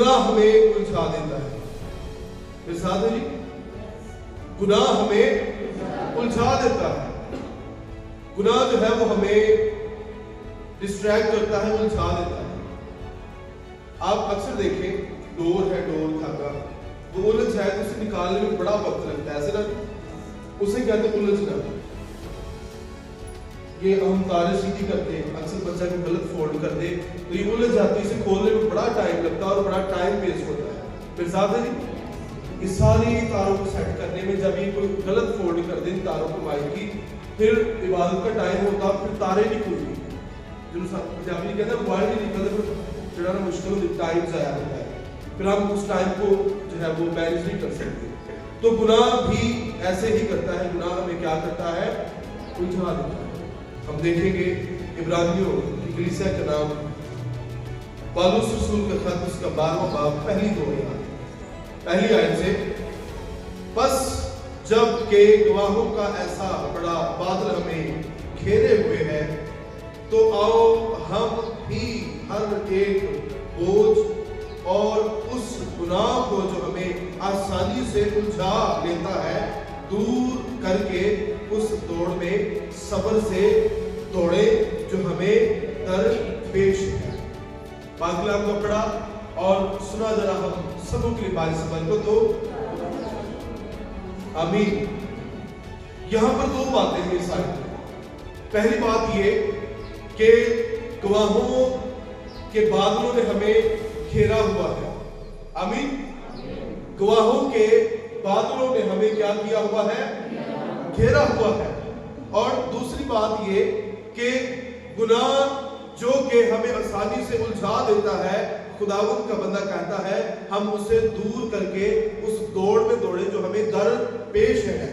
گناہ ہمیں الجھا دیتا ہے. میرے ساتھ جی, گناہ ہمیں الجھا دیتا ہے. گناہ جو ہے وہ ہمیں ڈسٹریکٹ کرتا ہے, الجھا دیتا ہے. آپ اکثر دیکھیں ڈور ہے, ڈور دھاگا, وہ الجھ جائے تو اسے نکالنے میں بڑا وقت لگتا ہے, ایسے نا, اسے کہتے ہیں الجھنا. یہ ہم تاریں سیدھی کرتے ہیں, اکثر بچہ کو غلط فولڈ کر دے تو یہ الجھ جاتی ہے, اسے کھولنے میں بڑا ٹائم لگتا ہے اور بڑا ٹائم ویسٹ ہوتا ہے. پھر ساتھ ہے جی, اس ساری تاروں کو سیٹ کرنے میں جب یہ کوئی غلط فولڈ کر دے تاروں کو مائل کی, پھر عبادت کا ٹائم ہوتا, پھر تاریں نہیں کھلتی. جب یہ کہتے ہیں موبائل نہیں نکلتے, پھر جو ہے نا مشکل ہوتی, ٹائم ضائع ہوتا ہے, پھر ہم اس ٹائم کو جو ہے وہ مینیج نہیں کر سکتے. تو گناہ بھی ایسے ہی کرتا ہے, گناہ ہمیں کیا کرتا ہے, الجھا دیتا ہے. ہم دیکھیں گے عبرانیوں کی کلیسیا کا نام پالوس رسول کا خط, اس کا 12واں باب پہلی 2 آیات, پہلی آیت سے, بس جب کہ گواہوں کا ایسا بڑا بادل ہمیں گھیرے ہوئے ہے, تو آؤ ہم بھی ہر ایک بوجھ اور اس گناہ کو جو ہمیں آسانی سے الجھا لیتا ہے دور کر کے اس دوڑ میں صبر سے دوڑے جو ہمیں در پیش ہے. پاک کلام کو پڑھا اور سنا ذرا ہم سبوں کے لیے باری سبر کو. تو آمین. یہاں پر 2 باتیں ہیں ساری. پہلی بات یہ کہ گواہوں کے بادلوں نے ہمیں گھیرا ہوا ہے. آمین. گواہوں کے بادلوں نے ہمیں کیا کیا ہوا ہے, گھیرا ہوا ہے. اور دوسری بات یہ کہ گناہ جو کہ ہمیں آسانی سے الجھا دیتا ہے, خداوند کا بندہ کہتا ہے ہم اسے دور کر کے اس دوڑ میں دوڑے جو ہمیں در پیش ہے.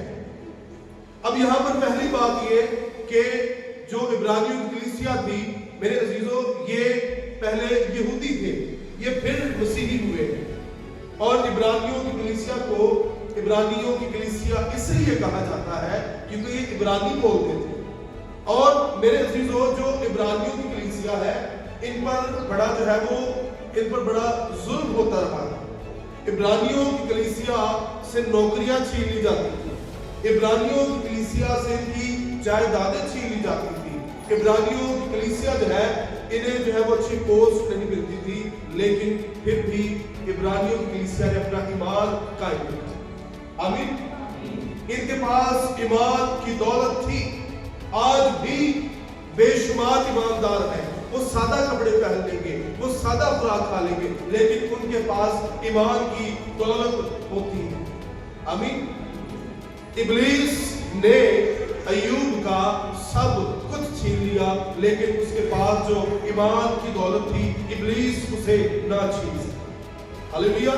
اب یہاں پر پہلی بات یہ کہ جو عبرانیوں کی کلیسیا تھی, میرے عزیزوں, یہ پہلے یہودی تھے, یہ پھر مسیحی ہوئے, اور عبرانیوں کی کلیسیا کو عبرانیوں کی کلیسیا اس لیے کہا جاتا ہے کیونکہ یہ عبرانی بولتے تھے. اور میرے عزیزوں, جو عبرانیوں کی کلیسیا ہے, ان پر بڑا جو ہے وہ ان پر بڑا ظلم ہوتا رہا ہے. عبرانیوں کی کلیسیا سے نوکریاں چھین لی جاتی تھی, عبرانیوں کی کلیسیا سے ان کی جائیدادیں چھین لی جاتی تھی. عبرانیوں کی کلیسیا جو ہے انہیں جو ہے وہ اچھی پوسٹ نہیں ملتی تھی, لیکن پھر بھی عبرانیوں کی کلیسیا نے اپنا ایمان قائم رکھا. آمین. ان کے پاس ایمان کی دولت تھی. آج بھی بے شمار ایماندار ہیں, وہ سادہ کپڑے پہن لیں گے, وہ سادہ خوراک کھا لیں گے, لیکن ان کے پاس ایمان کی دولت ہوتی ہے. آمین. ابلیس نے ایوب کا سب کچھ چھین لیا, لیکن اس کے پاس جو ایمان کی دولت تھی, ابلیس اسے نہ چھین سکا. ہلیلویا.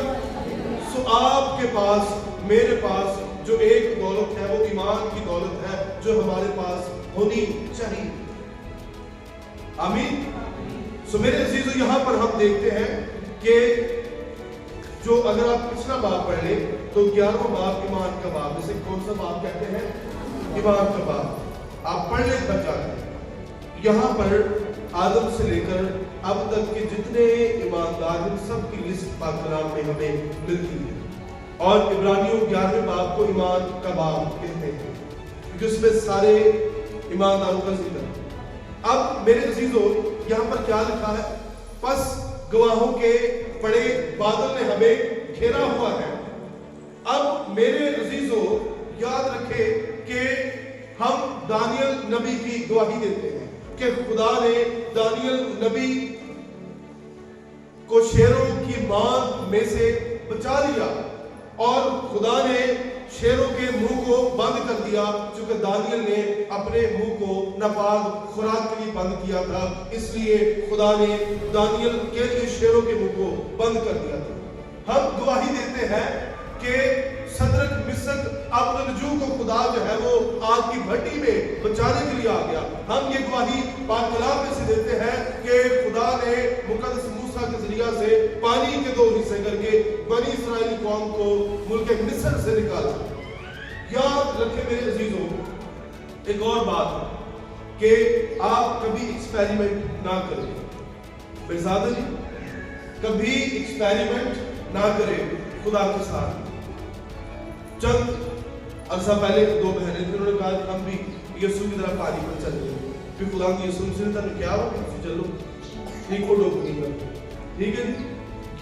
سو آپ کے پاس, میرے پاس جو ایک دولت ہے وہ ایمان کی دولت ہے, جو ہمارے پاس ہونی چاہیے. آمین. سو میرے عزیزو, یہاں پر ہم دیکھتے ہیں کہ جو اگر آپ پچھلا باب پڑھ لیں تو 11واں باب ایمان کا باب, جسے کون سا باب کہتے ہیں, ایمان کا باب. آپ پڑھ لیں گھر جا کے. یہاں پر آدم سے لے کر اب تک کے جتنے ایماندار ہیں سب کی لسٹ پاک کلام میں ہمیں ملتی ہے. اور عبرانیوں 11ویں باب کو ایمان کا باب کہتے ہیں کیونکہ اس میں سارے ایمانداروں کا ذکر. اب میرے عزیزو, یہاں پر کیا لکھا ہے, پس گواہوں کے بڑے بادل نے ہمیں گھیرا ہوا ہے. اب میرے عزیزو یاد رکھے کہ ہم دانیل نبی کی گواہی دیتے ہیں کہ خدا نے دانیل نبی کو شیروں کی ماں میں سے بچا لیا, اور خدا نے شیروں کے منہ کو بند کر دیا, چونکہ دانیل نے اپنے منہ کو ناپاک خوراک کے لیے بند کیا تھا, اس لیے خدا نے دانیل کے لیے شیروں کے منہ کو بند کر دیا تھا. ہم گواہی دیتے ہیں کہ صدرک مسک عبدالنجو کو خدا جو ہے وہ آگ کی بھٹی میں بچانے کے لیے آ گیا. ہم یہ گواہی پاک کلام میں سے دیتے ہیں کہ خدا نے مقدس موسیٰ کے ذریعہ سے پانی کے 2 حصے کر کے بنی اسرائیل قوم کو ملک مصر سے نکالا. یاد رکھیں میرے عزیزوں, ایک اور بات کہ آپ کبھی ایکسپیریمنٹ نہ کریں. فرزادہ جی, कभी एक्सपेरिमेंट ना करें खुदा के साथ। चंद अरसा पहले दो बहनें थी, उन्होंने कहा हम भी यीशु की तरह पानी पर चल रहे, फिर खुदा की यीशु से क्या हो चलो ठीक हो डोबनी का, ठीक है।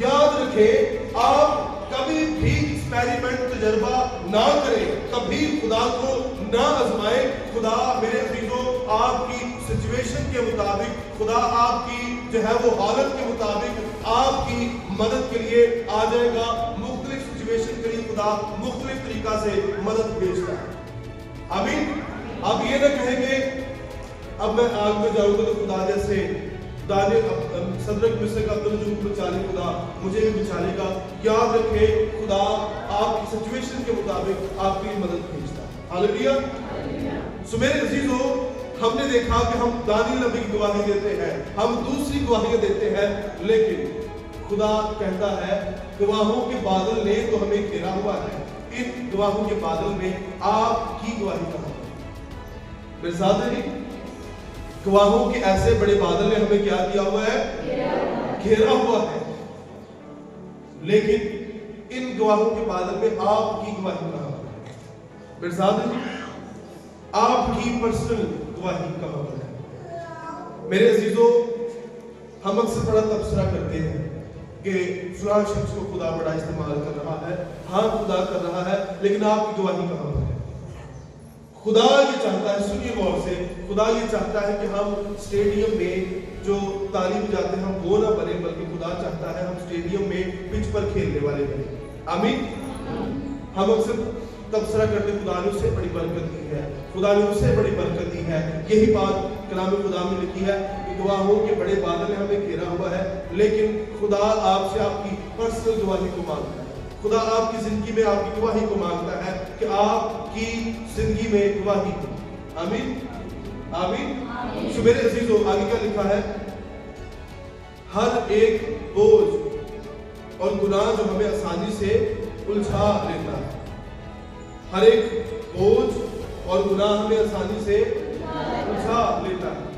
याद रखें आप कभी भी एक्सपेरिमेंट तजर्बा ना करें, कभी खुदा को ना आजमाएं। खुदा मेरे अजीजों आपकी सिचुएशन के मुताबिक, खुदा आपकी जो है वो हालत के मुताबिक आपकी मदद के लिए आ जाएगा। मुख्तलिफ सिचुएशन के लिए खुदा मुख्तलिफ तरीका से मदद भेजता है। आमीन। आप ये ना कहेंगे अब मैं आग में जाऊंगा तो खुदा जैसे दाने सदरक मिस्र का अब्दुल को बचा ले, खुदा मुझे भी बचा लेगा। याद रखें खुदा आपकी सिचुएशन के मुताबिक आपकी मदद भेजता है। हालेलुया। सो मेरे अजीजों, हमने देखा कि हम दानियल नबी की गवाही देते हैं, हम दूसरी गवाहियां देते हैं, लेकिन खुदा कहता है गवाहों के बादल ने तो हमें घेरा हुआ है, इन गवाहों के बादल में आपकी गवाही कहां? मेरे साथ है, गवाहों के ऐसे बड़े बादल ने हमें क्या किया हुआ है? घेरा हुआ है। लेकिन इन गवाहों के बादल में आपकी गवाही कहां है? मेरे साथ है, आपकी पर्सनल गवाही कहां पर है? मेरे अजीजों, हम अक्सर बड़ा तबसरा करते हैं कि फलां शख्स को खुदा बड़ा इस्तेमाल कर रहा है, हाँ खुदा कर रहा है, लेकिन आपकी गवाही कहां पर है? खुदा ये चाहता है, सुनिए गौर से, खुदा ये चाहता है कि हम स्टेडियम में जो ताली बजाते हैं हम वो ना बने, बल्कि खुदा चाहता है हम स्टेडियम में पिच पर खेलने वाले बने। आमीन। हम अक्सर तबसरा करते खुदा ने उससे बड़ी बरकत दी है, खुदा ने उससे बड़ी बरकत दी है। यही बात कलाम खुदा में लिखी है कि गवाहों के बड़े बादल ने हमें घेरा हुआ है, लेकिन खुदा आपसे आपकी पर्सनल गवाही को मांगता है। खुदा आपकी जिंदगी में आपकी गवाही को मांगता है कि आपकी जिंदगी में गवाही हो। आमीन। आमीन। सो मेरे अजीजों, आगे क्या लिखा है? हर एक बोझ और गुनाह जो हमें आसानी से उलझा लेता है, हर एक बोझ और गुनाह हमें आसानी से उलझा लेता है।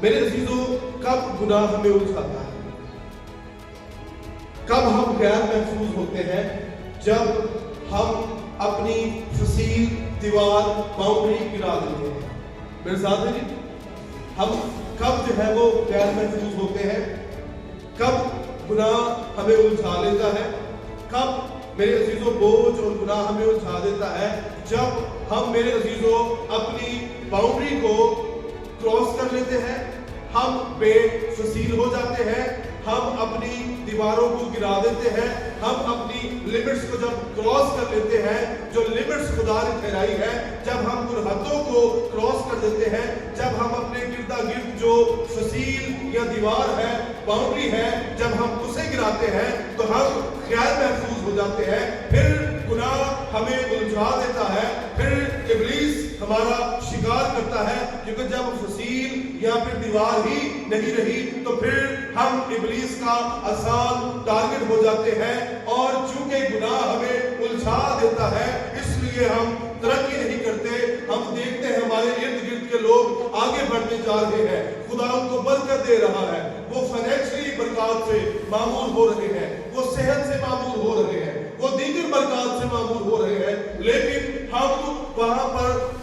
मेरे अजीजों, कब गुनाह हमें उलझाता है? कब हम गैर महफूज होते हैं? जब हम अपनी फसील, दीवार, बाउंड्री गिरा देते हैं। मेरे साथ है जी, हम कब जो है वो गैर महफूज होते हैं? कब गुनाह हमें उलझा लेता है? कब मेरे अजीजों बोझ और गुनाह हमें उलझा देता है? जब हम मेरे अजीजों अपनी बाउंड्री को क्रॉस कर लेते हैं, हम बेफसील हो जाते हैं, हम अपनी दीवारों को गिरा देते हैं, हम अपनी लिमिट्स को जब क्रॉस कर लेते हैं, जो लिमिट्स खुदा ने ठहराई है, जब हम उन हदों को क्रॉस कर देते हैं, जब हम अपने गिरदा गिर्द जो फसील या दीवार है, बाउंड्री है, जब हम उसे गिराते हैं तो हम गैर महफूज हो जाते हैं। फिर गुनाह हमें उलझा देता है, फिर इब्लीस हमारा शिकार करता है, क्योंकि जब फसील या फिर दीवार ही नहीं रही तो फिर हम इब्लीस का आसान टारगेट हो जाते हैं। और चूंकि गुनाह हमें उलझा देता है, इसलिए हम तरक्की नहीं करते। हम देखते हैं हमारे इर्द गिर्द के लोग आगे बढ़ते जा रहे हैं, खुदा उनको बरकत दे रहा है, वो फाइनेंशियली बरकत से मामूल हो रहे हैं, वो सेहत से मामूल हो रहे हैं, वो दीगर बरकत से मामूल हो रहे हैं, लेकिन हम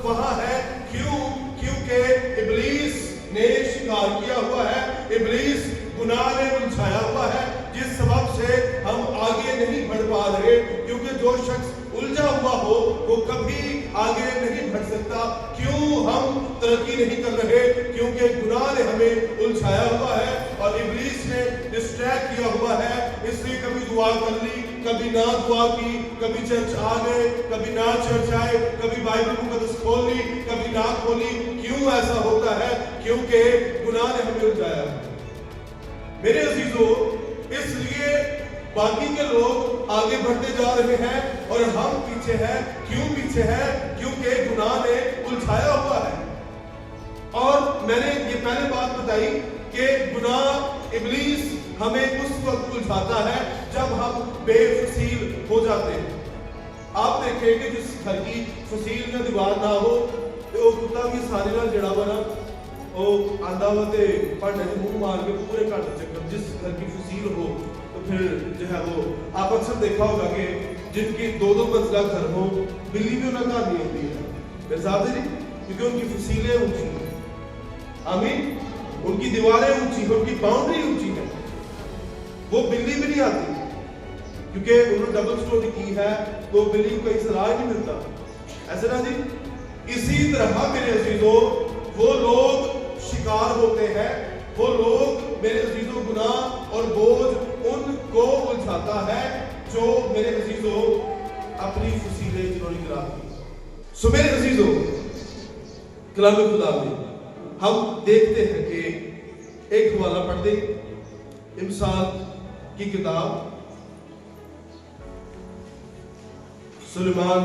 वहां है क्यों? क्योंकि इब्लीस ने शिकार किया हुआ है, इब्लीस गुनाह ने उलझाया हुआ है, जिस सबब से हम आगे नहीं बढ़ पा रहे। क्योंकि जो शख्स उलझा हुआ हो वो कभी आगे नहीं बढ़ सकता। क्यों हम तरक्की नहीं कर रहे? क्योंकि गुनाह ने हमें उलझाया हुआ है और इब्लीस ने डिस्ट्रैक्ट किया हुआ है। इसलिए कभी दुआ कर ली, कभी ना दुआ की, कभी चर्च आ गए, कभी ना चर्च आए, कभी बाइबल मुकद्दस खोल ली, कभी ना खोली। क्यों ऐसा होता है? क्योंकि गुनाह ने हमें उलझाया है। मेरे अजीजों, इसलिए बाकी के लोग आगे बढ़ते जा रहे हैं और हम पीछे हैं। क्यों पीछे हैं? क्योंकि गुनाह ने उलझाया हुआ है। और मैंने ये पहले बात बताई कि गुनाह, इब्लीस हमें उस वक्त उलझाता है जब हम बेफसील हो जाते हैं। आप देखें कि जिस घर की फसील या दीवार ना हो तो कुत्ता भी सारे नाल जड़ा हुआ ना وہ آدھا ہوا تے پڑھنے سے منہ مار کے پورے گھر چکر، جس گھر کی فصیل ہو تو پھر جو ہے وہ آپ اکثر دیکھا ہوگا کہ جن کی 2 منزلہ گھر ہو بلی بھی انہیں گھر نہیں ہوتی ہے، میرے ساتھ ہے نہیں، کیونکہ ان کی فصیلیں اونچی ہیں، آمین، ان کی دیواریں اونچی ہیں، ان کی باؤنڈری اونچی ہے، وہ بلی بھی نہیں آتی کیونکہ انہوں نے ڈبل سٹوری کی ہے تو بلی کو کہیں سے راہ نہیں ملتا، ایسے نا جی۔ اسی طرح میرے عزیزوں وہ لوگ شکار ہوتے ہیں، وہ لوگ میرے عزیزوں گناہ اور بوجھ ان کو الجھاتا ہے جو میرے عزیزوں اپنی فصیلیں جنہوں نے گرا دی۔ سو میرے عزیزوں کلام خدا میں ہم دیکھتے ہیں کہ ایک حوالہ پڑھ دیں، امثال کی کتاب، سلیمان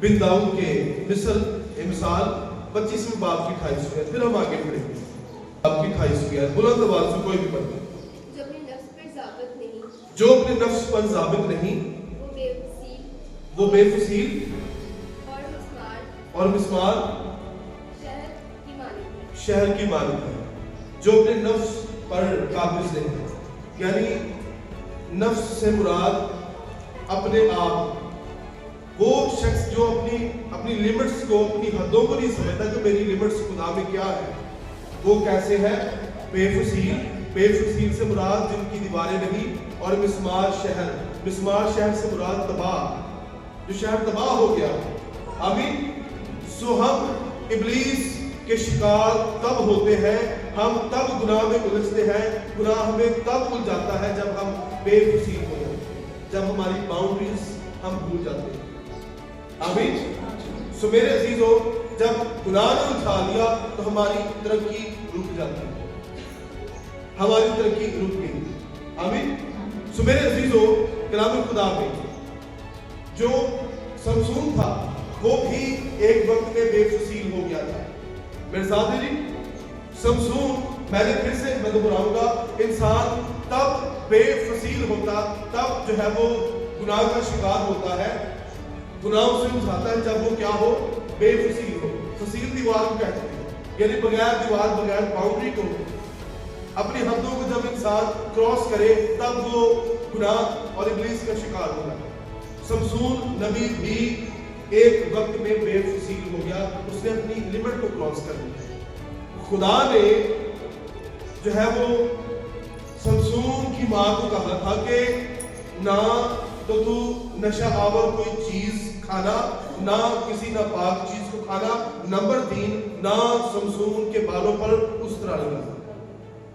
بن داؤد کے مثل امثال 25ویں باب کی 28ویں، پھر ہم آگے پڑھیں گے۔ آپ کی 28ویں ہے، بلند آواز سے کوئی بھی پڑھ دیں۔ جو اپنے نفس پر ضابط نہیں، جو اپنے نفس پر ضابط نہیں، وہ بے فصیل اور مسمار شہر کی مانند ہے۔ جو اپنے نفس پر قابض نہیں، یعنی نفس سے مراد اپنے آپ، وہ شخص جو اپنی لیمٹس کو، اپنی حدوں کو نہیں سمجھتا کہ میری لیمٹس خدا میں کیا ہے، وہ کیسے ہے؟ بے فصیل سے مراد جن کی دیواریں نہیں، اور مسمار شہر سے مراد تباہ، جو شہر تباہ ہو گیا، آمین۔ سو ہم ابلیس کے شکار تب ہوتے ہیں، ہم تب گناہ میں الجھتے ہیں، گناہ ہمیں تب الجھاتا ہے جب ہم بے فصیل ہو جاتے ہیں، جب ہماری باؤنڈریز ہم بھول جاتے ہیں، آمین۔ سو میرے عزیزوں جب گناہ نے الجھا لیا تو ہماری ترقی رک جاتی ہے، ہماری ترقی رک گئی، آمین۔ سو میرے عزیزوں کلام خدا میں جو سمسون تھا وہ بھی ایک وقت میں بے فصیل ہو گیا تھا، میرے ساتھ ہے جی۔ سمسون، میں نے پھر سے میں دہراؤں گا، انسان تب بے فصیل ہوتا، تب جو ہے وہ گناہ کا شکار ہوتا ہے، گناہ اسے الجھاتا ہے جب وہ کیا ہو؟ بے فصیل ہو۔ فصیل دیوار کو کہتے ہیں، یعنی بغیر دیوار، بغیر باؤنڈری کو، اپنی حدوں کو جب انسان کراس کرے تب وہ گناہ اور ابلیس کا شکار ہوتا ہے۔ سمسون نبی بھی ایک وقت میں بے فصیل ہو گیا، اس نے اپنی لیمٹ کو کراس کر دیا۔ خدا نے جو ہے وہ سمسون کی ماں کو کہا تھا کہ نہ تو نشہ آور کوئی چیز کھانا، نہ کسی ناپاک چیز کو کھانا، نمبر 3 نہ سمسون کے بالوں پر اس طرح لگانا۔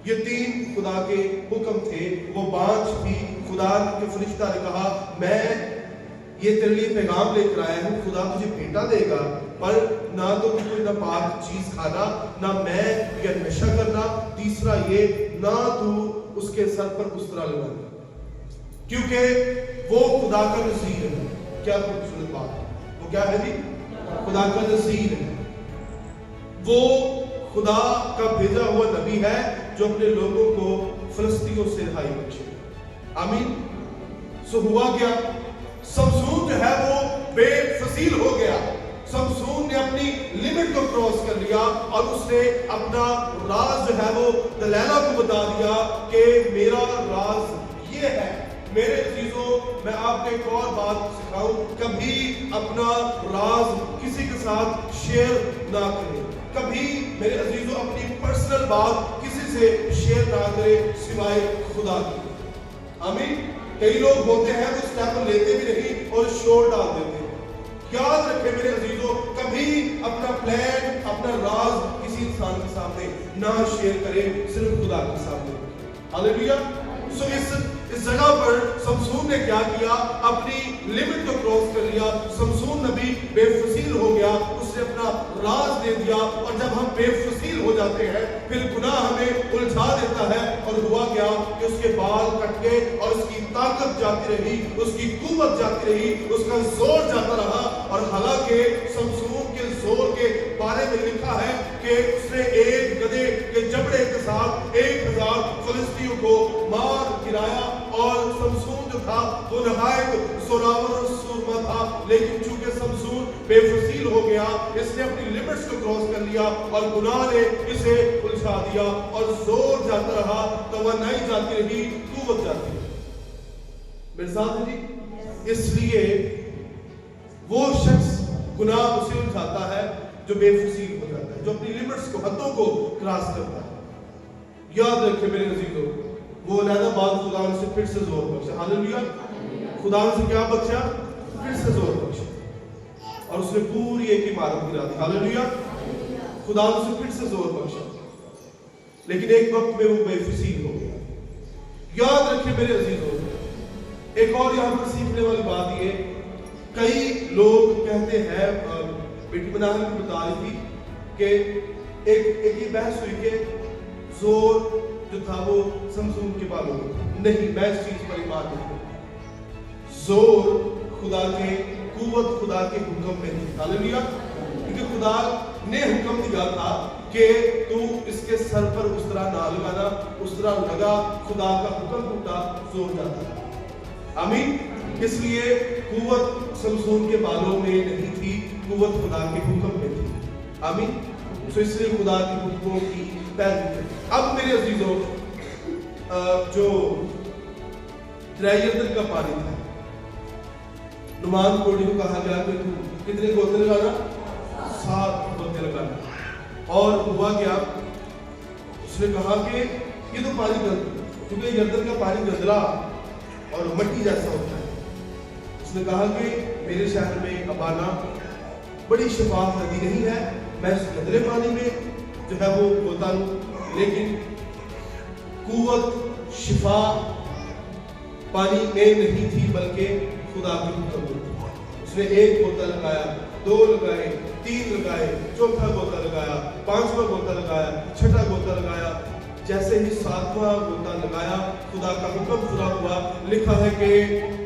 یہ 3 خدا کے حکم تھے، وہ 5 بھی خدا کے فرشتہ نے کہا میں یہ تیرے لیے پیغام لے کر آیا ہوں، خدا تجھے بیٹا دے گا، پر نہ تو کوئی ناپاک چیز کھانا، نہ میں یا نشہ کرنا، تیسرا یہ نہ تو اس کے سر پر اس طرح لگانا، کیونکہ وہ خدا کا نذیر ہے۔ کیا خوبصورت بات ہے، وہ کیا ہے جی؟ خدا کا نذیر ہے، وہ خدا کا بھیجا ہوا نبی ہے جو اپنے لوگوں کو فلسطینیوں سے رہائی بخشے، آمین۔ سو ہوا کیا؟ سمسون جو ہے وہ بے فصیل ہو گیا، سمسون نے اپنی لیمٹ کو کراس کر لیا اور اس نے اپنا راز جو ہے وہ دلیلہ کو بتا دیا کہ میرا راز یہ ہے۔ میرے عزیزوں میں آپ کو ایک اور بات سکھاؤں، کبھی اپنا راز کسی کے ساتھ شیئر نہ کریں، کبھی میرے عزیزوں اپنی پرسنل بات کسی سے شیئر نہ کرے سوائے خدا کی، آمین۔ کئی لوگ ہوتے ہیں وہ اسٹیپ لیتے بھی نہیں اور شور ڈال دیتے ہیں۔ یاد رکھیں میرے عزیزوں، کبھی اپنا پلان، اپنا راز کسی انسان کے سامنے نہ شیئر کریں، صرف خدا کے سامنے۔ ہاللیلویا۔ سو اس جگہ پر سمسون نے کیا کیا؟ اپنی لیمٹ کو کراس کر لیا، سمسون نبی بے فصیل ہو گیا، اس نے اپنا راز دے دیا، اور جب ہم بے فصیل ہو جاتے ہیں پھر گناہ ہمیں الجھا دیتا ہے، اور ہوا کیا کہ اس کے بال کٹ گئے اور اس کی طاقت جاتی رہی، اس کی قوت جاتی رہی، اس کا زور جاتا رہا، اور حالانکہ سمسون کے زور کے بارے میں لکھا ہے کہ اس نے ایک گدھے کے جبڑے کے ساتھ 1000 فلسطینیوں کو مار گرایا، اور سمسون جو تھا وہ نہایت زوراور اور سورما تھا، لیکن چونکہ سمسون بے فصیل ہو گیا गया, इसने अपनी लिमिट्स को क्रॉस कर लिया और गुनाह ने इसे उलझा दिया और जोर जाता रहा, तवानाई जाती रही, कुव्वत जाती रही। मेरे साथ है जी। इसलिए वो शख्स गुनाह उसे उलझाता है जो बेफसील हो जाता है, जो अपनी लिमिट्स को, हदों को क्रॉस करता है। याद रखें मेरे अजीजों, वो अलहदा बात खुदा से फिर से जोर बख्शा। हालेलुया। खुदा से क्या बख्शा? फिर से जोर बख्शा, और उसने पूरी एक इमारत गिरा दी। हालेलुया। खुदा से फिर से जोर बख्शा, लेकिन एक वक्त में वो बेफसील हो गया। याद रखें मेरे अजीजों, एक और यहाँ पर सीखने वाली बात ये, कई लोग कहते हैं, बेटी बनाने की बता रही थी कि एक ये बहस हुई कि जोर जो था वो समसून के बालों में नहीं, मैं इस चीज पर ईमान नहीं करता। जोर खुदा के, कुव्वत खुदा के हुक्म में थी। हालेलुया। क्योंकि खुदा ने हुक्म दिया था कि तू इसके सर पर उस तरह ना लगाना, उस तरह लगा, खुदा का हुक्म टूटा, जोर जाता। आमीन। इसलिए कुव्वत समसून के बालों में नहीं थी, कुव्वत खुदा के हुक्म में थी। आमीन। तो इसलिए खुदा के हुक्मों की पैरवी करें। अब मेरे अजीजों, जो यरदन का पानी था, नुमान कोड़ी को कहा गया कि तू कितने गोते लगाना? 7 गोते लगाना। और हुआ क्या, उसने कहा कि ये तो पानी क्योंकि यरदन का पानी गंदला और मट्टी जैसा होता है। उसने कहा कि मेरे शहर में अबाना बड़ी शफाफ नदी नहीं है, मैं इस गंदले पानी में जो है वो गोता लूं, लेकिन कुव्वत शिफा पानी में नहीं थी, बल्कि खुदा की हुक्म में। उसने 1 गोता लगाया, 2 लगाए, 3 लगाए, 4था गोता लगाया, 5वां गोता लगाया, 6ठा गोता लगाया। जैसे ही 7वां गोता लगाया, खुदा का हुक्म पूरा हुआ। लिखा है कि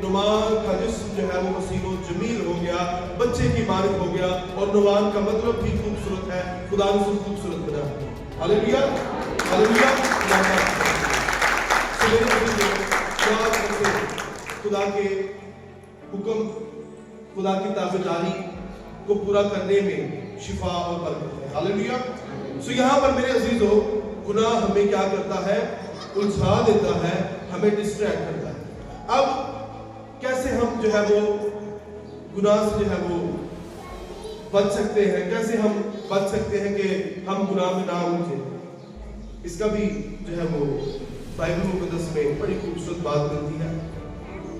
नुमान का जिस्म जो है वो वसीनो जमील हो गया, बच्चे की मालिक हो गया, और नुमान का मतलब भी खूबसूरत है, खुदा ने उसे खूबसूरत बनाया। हालेलुया। हालेलुया। खुदा के हुक्म, खुदा की ताबेदारी को पूरा करने में शिफा और बरकत है। हालेलुया। सो यहाँ पर मेरे अजीजों, गुनाह हमें क्या करता है? उलझा देता है, हमें डिस्ट्रैक्ट करता है। अब कैसे हम जो है वो गुनाह से जो है वो बच सकते हैं? कैसे हम बच सकते हैं कि हम गुनाह में ना उलझे? इसका भी जो है वो बाइबल मुकद्दस में बड़ी खूबसूरत बात मिलती है।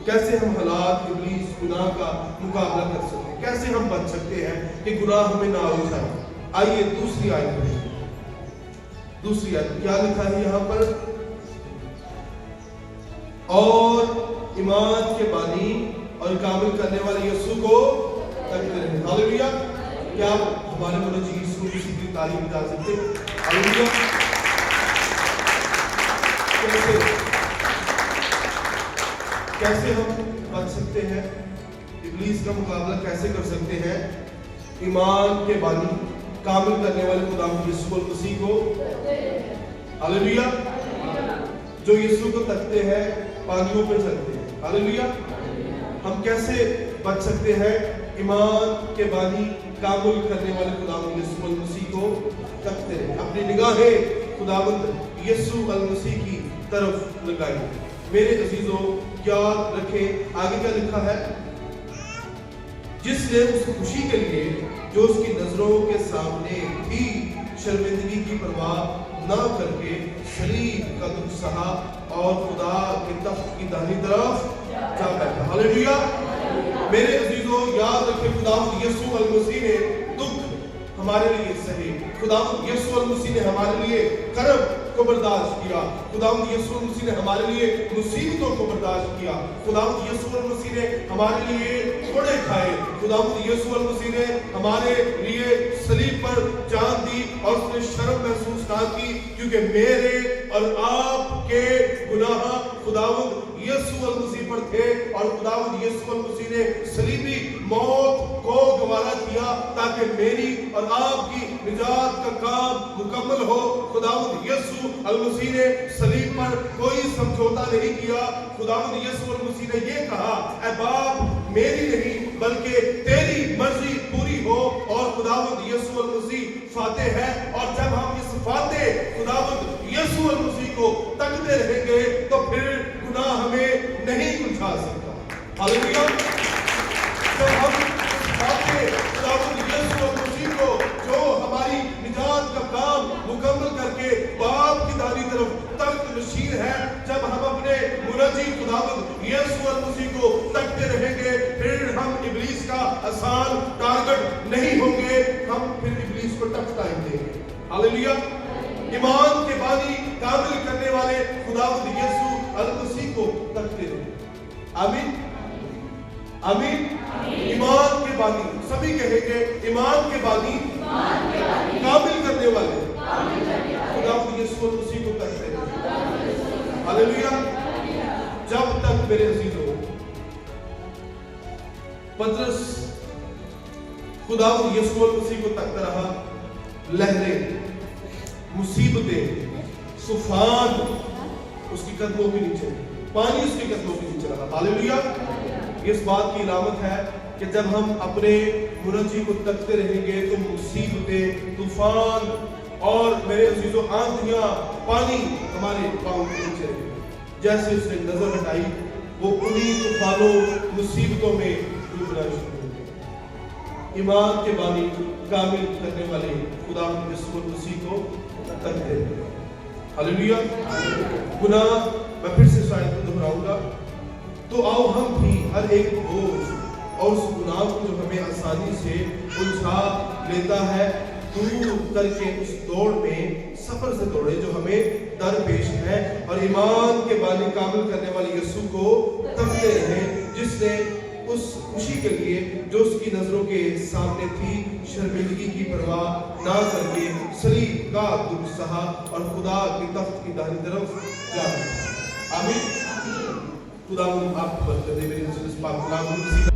कैसे हम हालात, इब्लीस, गुनाह का मुकाबला कर सकते हैं, कैसे हम बच सकते हैं कि गुनाह हमें ना उलझाए। आइए दूसरी आयत में, दूसरी आयत क्या लिखा है यहाँ पर? और ईमान के बानी और कामिल करने वाले यीशु को तकते रहे। हालेलुया। क्या हमारे मनोज यीशु को किसी की तारीफ बता सकते हैं? हालेलुया। कैसे हम बच सकते हैं? इब्लीस का मुकाबला कैसे कर सकते हैं? ईमान के बानी, कामिल करने वाले खुदा यीशु मसीह को। हालेलुया। जो यीशु को तकते हैं, पानियों पर चलते हैं। हालेलुया। हम कैसे बच सकते हैं? ईमान के बानी, कामिल करने वाले खुदा यीशु मसीह को तकते रहे, अपनी निगाहें खुदावंद यीशु मसीह की तरफ लगाई। मेरे अजीजों, याद रखें आगे क्या लिखा है? जिसने उस खुशी के लिए जो उसकी नजरों के सामने भी शर्मिंदगी की परवाह न करके सलीब का दुख सहा और खुदा के तख्त की दाहिनी तरफ जा बैठा। हालेलुया। मेरे अजीजों, याद रखें खुदावंद यीशु मसीह ने दुख हमारे लिए सहे, खुदावंद यीशु मसीह ने हमारे लिए कर्ब को बर्दाश्त किया, खुदावंद यीशु मसीह ने हमारे लिए मुसीबतों को बर्दाश्त किया, खुदावंद यीशु मसीह ने हमारे लिए कोड़े खाए, खुदावंद यीशु मसीह ने हमारे लिए सलीब पर जान दी और उसने शर्म महसूस ना की, क्योंकि मेरे और आपके गुनाह खुदावंद यीशु मसीह पर थे और खुदावंद यीशु मसीह ने सलीबी मौत को गवारा किया ताकि मेरी और आपकी निजात का काम मुकम्मल हो। खुदावंद यीशु मसीह ने सलीब पर कोई समझौता नहीं किया। खुदावंद यीशु मसीह ने ये कहा, ऐ बाप मेरी नहीं बल्कि तेरी मर्जी पूरी हो। और खुदावंद यीशु मसीह फातेह है, और जब हम इस फातेह खुदावंद यीशु मसीह को तकते रहेंगे तो फिर गुनाह हमें नहीं उलझा सकता। हालेलुया। जब हम फातेह खुदावंद यीशु मसीह को जो हमारी निजात का काम मुकम्मल करके बाप की दाहिनी तरफ तख्त नशीन है, जब हम अपने मुनज्जी खुदावंद यीशु मसीह को तकते रहेंगे फिर हम इब्लीस का आसान टारगेट नहीं होंगे, हम फिर इब्लीस को टफ टाइम देंगे। हालेलुया। ईमान के बानी कामिल करने वाले खुदावंद यीशु मसीह को तकते रहे। आमीन आमीन। ईमान के बानी, सभी कहेंगे ईमान के बानी कामिल करने वाले खुदावंद यीशु मसीह को तकते रहे। हालेलुया। जब तक मेरे अजीजों पतरस खुदावंद यीशु मसीह को तकता रहा, लहरें, मुसीबतें, तूफान उसकी कदमों के नीचे, पानी उसके कदमों के नीचे रहा। हालेलुया। इस बात की इलामत है कि जब हम अपने मुनज्जी को तकते रहेंगे तो मुसीबतें, तूफान और मेरे अजीजों आंधियां, पानी हमारे पांव के नीचे रहेंगे। जैसे उसने नजर हटाई वो उन्हीं तूफानों, मुसीबतों में डूबना शुरू हो गया। ईमान के बानी कामिल करने वाले खुदावंद यीशु मसीह को तकते रहे। हालेलुया। गुनाह मैं फिर से शायद दोहराऊंगा, तो आओ हम भी हर एक बोझ और उस गुनाह को जो हमें आसानी से उलझा लेता है दूर करके उस दौड़ में सफर से दौड़े जो हमें दरपेश है, और ईमान के बानी कामिल करने वाले यीशु को तकते रहे, जिसने उस खुशी के लिए जो उसकी नजरों के सामने थी शर्मिंदगी की परवाह ना करके सलीब का दुख सहा और खुदा की तख्त की दाहिनी तरफ जा। आमीन। खुदा आपको बरकत दे। मेरे पाक कलाम